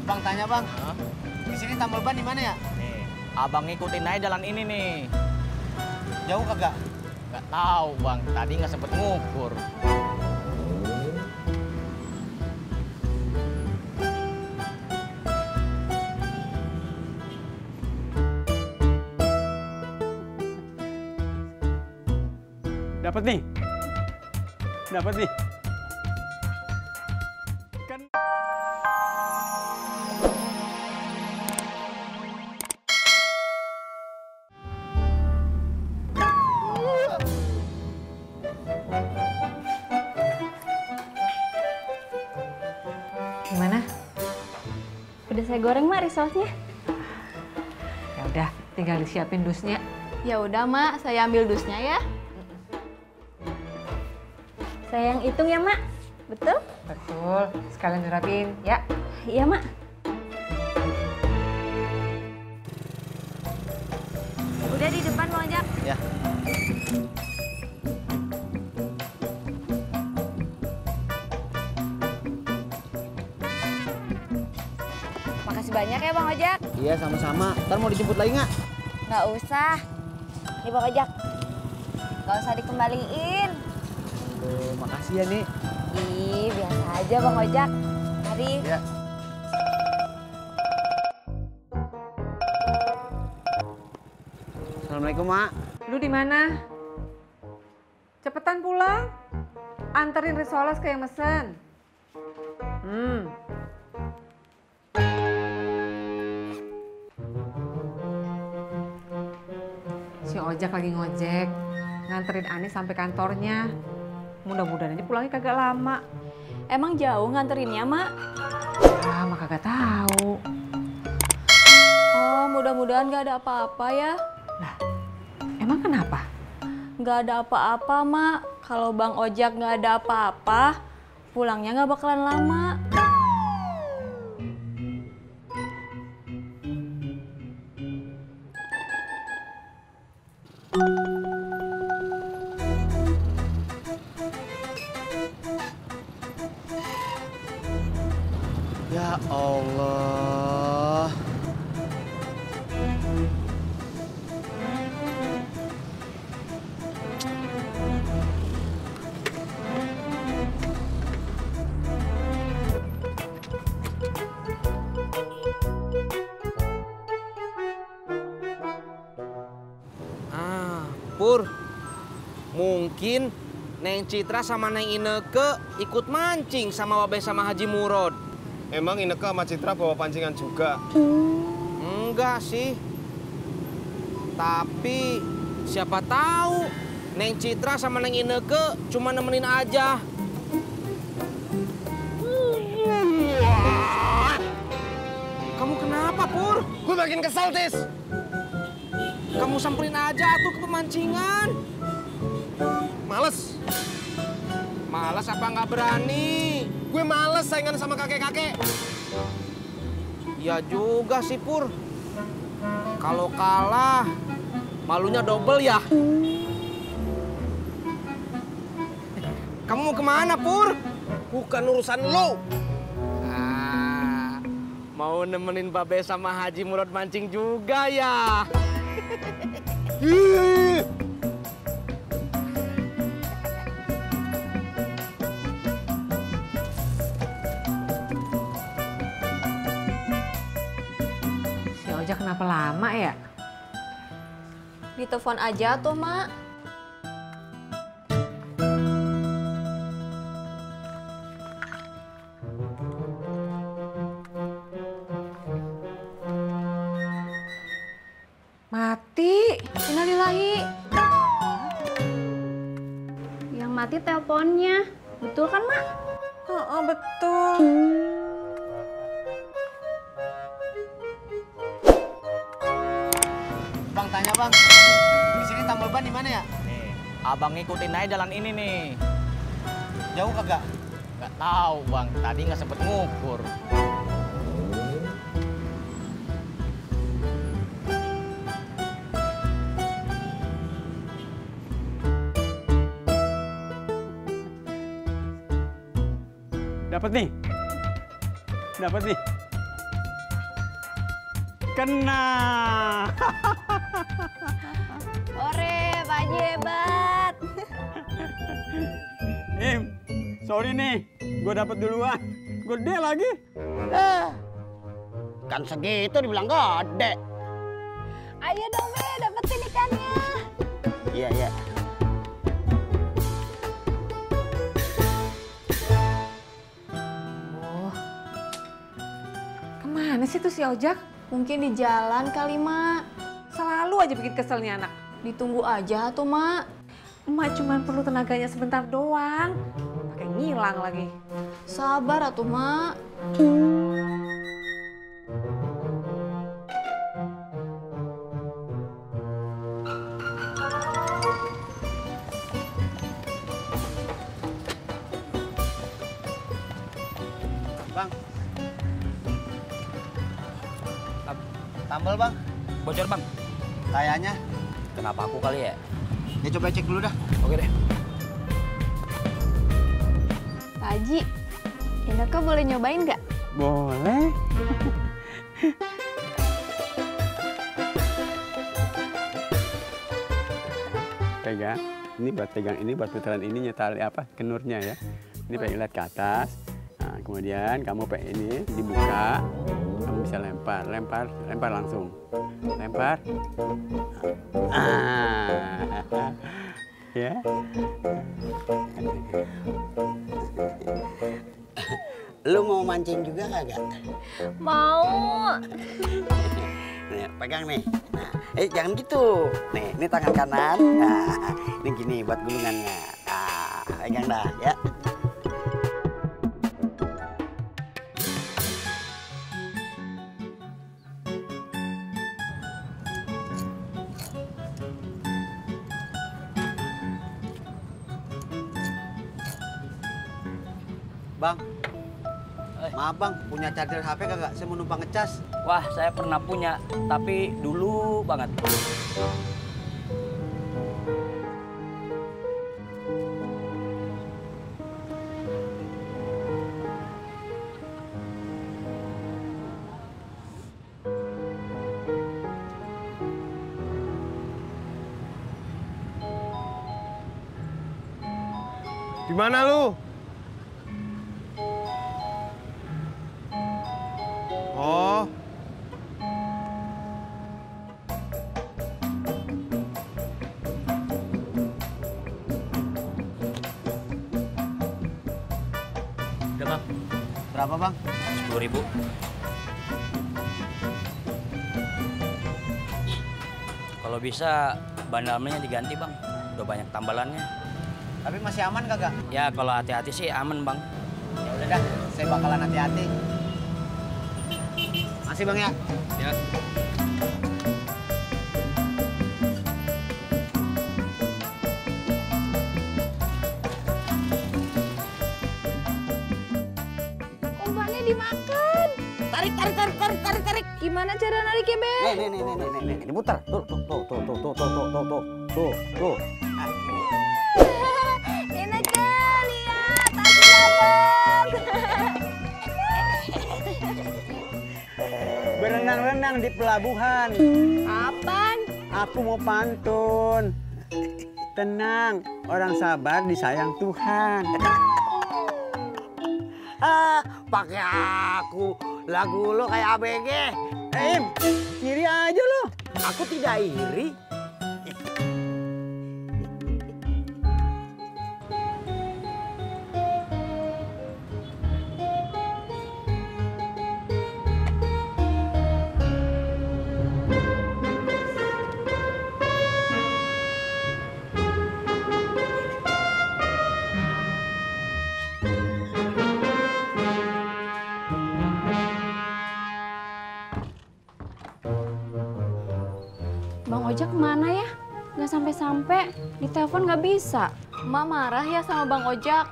Bang, tanya bang. Hah? Di sini tambal ban di mana ya? Nih, abang ngikutin aja jalan ini nih. Jauh kagak? Nggak tahu bang, tadi nggak sempet ngukur. Dapat nih. Dapat nih. Kan Gimana? Udah saya goreng, Mak, risolnya. Ya udah, tinggal disiapin dusnya. Ya udah, Mak, saya ambil dusnya ya. Saya yang hitung ya, Mak. Betul? Betul, sekalian dirapin ya. Iya, Mak. Udah di depan, Bang Ojak. Ya. Makasih banyak ya, Bang Ojak. Iya, sama-sama. Ntar mau dijemput lagi nggak? Nggak usah. Nih, Bang Ojak. Nggak usah dikembaliin. Makasih ya, nih. Ih, biasa aja, Bang Ojak. Mari. Ya. Assalamualaikum, Mak. Lu di mana? Cepetan pulang. Anterin risoles ke yang mesen. Si Ojak lagi ngojek. Nganterin Ani sampai kantornya. Mudah-mudahan aja pulangnya kagak lama. Emang jauh nganterinnya, Mak? Ah, mak kagak tahu. Oh, mudah-mudahan nggak ada apa-apa ya. Emang kenapa? Nggak ada apa-apa, Mak. Kalau Bang Ojak nggak ada apa-apa, pulangnya nggak bakalan lama. Ya Allah. Pur, mungkin Neng Citra sama Neng Ineke ikut mancing sama Wabe sama Haji Murod. Emang Ineke sama Citra bawa pancingan juga? Enggak sih. Tapi siapa tahu Neng Citra sama Neng Ineke cuma nemenin aja. Kamu kenapa, Pur? Gue makin kesel, Tis. Kamu samperin aja tuh ke pemancingan. Males. Malas apa nggak berani? Gue males saingan sama kakek-kakek. Ya juga sih, Pur. Kalau kalah, malunya double ya. Kamu mau kemana, Pur? Bukan urusan lo. Mau nemenin Babe sama Haji Murad mancing juga ya. Si Ojak kenapa lama ya? Ditelepon aja tuh, Mak. Mati. Innalillahi. Yang mati teleponnya. Betul kan, Mak? Oh, betul. Bang, tanya bang. Di sini tambal ban di mana ya? Nih, abang ngikutin aja jalan ini nih. Jauh kagak? Nggak tahu bang, tadi nggak sempet ngukur. dapat nih. Dapat nih. Kena. Ore, Pak Haji hebat. Sorry nih, gue dapet duluan. Gede lagi. Kan segitu dibilang gede. Ayo dong, Be, dapetin ikannya. Iya, iya. Oh. Kemana sih tuh si Ojak? Mungkin di jalan kali, Mak. Selalu aja bikin kesel nih anak. Ditunggu aja tuh, Mak. Emak cuma perlu tenaganya sebentar doang. Pakai ngilang lagi. Sabar atuh, Mak. Bang. Tambal bang. Bocor bang. Kayaknya. Kenapa aku kali ya? Ya coba cek dulu dah. Oke deh. Pak Haji, Ineke boleh nyobain nggak? Boleh. Pegang. Ini buat putaran ini tali apa? Kenurnya ya. Ini pengen lihat ke atas. Nah, kemudian kamu pengen ini dibuka. Kamu bisa lempar langsung. Lempar. Ya. Lu mau mancing juga kagak? Mau. Nih, pegang nih. Nah, jangan gitu. Nih, ini tangan kanan. Nah, ini gini buat gulungannya. Nah, pegang dah ya. Bang. Maaf bang, punya charger HP kagak? Saya mau numpang ngecas. Wah, saya pernah punya, tapi dulu banget. Di mana lu? Oh. Udah bang, Berapa bang? 10.000. Kalau bisa ban dalamnya diganti bang, udah banyak tambalannya. Tapi masih aman kagak? Ya kalau hati-hati sih aman bang. Ya udah dah, saya bakalan hati-hati. Masih bang ya? Ya. Umpannya dimakan. Tarik. Gimana cara nariknya, Be? Nih, diputar. Tuh. Ineke, lihat, aku dapat. Berenang-renang di pelabuhan. Apaan? Aku mau pantun. Tenang, orang sabar disayang Tuhan. Pakai aku. Lagu lo kayak ABG. Im, kiri aja lo. Aku tidak iri. Bang Ojak kemana ya? Nggak sampai-sampai, ditelepon nggak bisa. Emak marah ya sama Bang Ojak.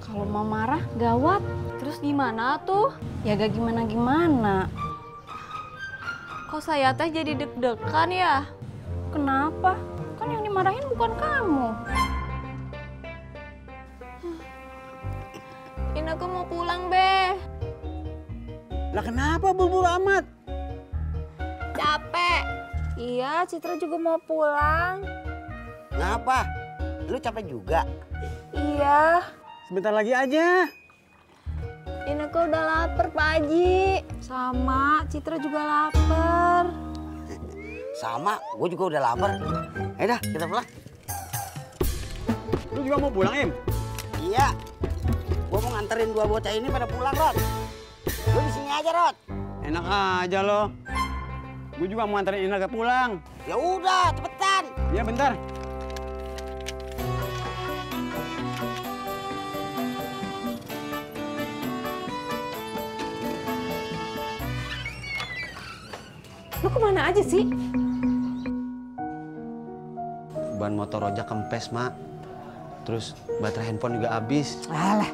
Kalau mau marah, gawat. Terus gimana tuh? Ya gak gimana-gimana. Kok saya teh jadi deg-degan ya? Kenapa? Kan yang dimarahin bukan kamu. Ineke mau pulang, Be. Lah kenapa buru-buru amat? Iya, Citra juga mau pulang. Ngapa? Lu capek juga? Iya. Sebentar lagi aja. Ineke udah lapar, Pak Haji. Sama, Citra juga lapar. Sama, gue juga udah lapar. Ayo dah, kita pulang. Lu juga mau pulang, Im? Iya. Gue mau nganterin dua bocah ini pada pulang, Rod. Lu di sini aja, Rod. Enak aja lo. Gue juga mau anterin Ineke pulang. Ya udah, cepetan. Iya, bentar. Lu kemana aja sih? Ban motor ojek kempes, Mak. Terus baterai handphone juga habis. Alah,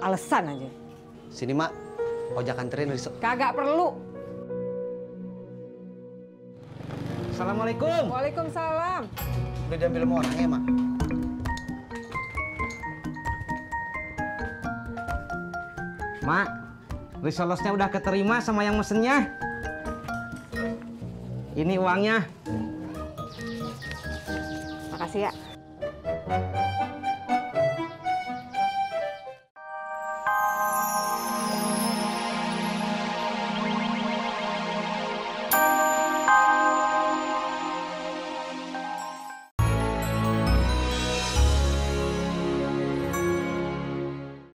alasan aja. Sini, Mak. Ojek anterin Rizal. Kagak perlu. Assalamualaikum. Waalaikumsalam. Udah diambil sama orangnya, Mak. Mak, risolosnya udah keterima sama yang mesennya. Ini uangnya. Makasih ya.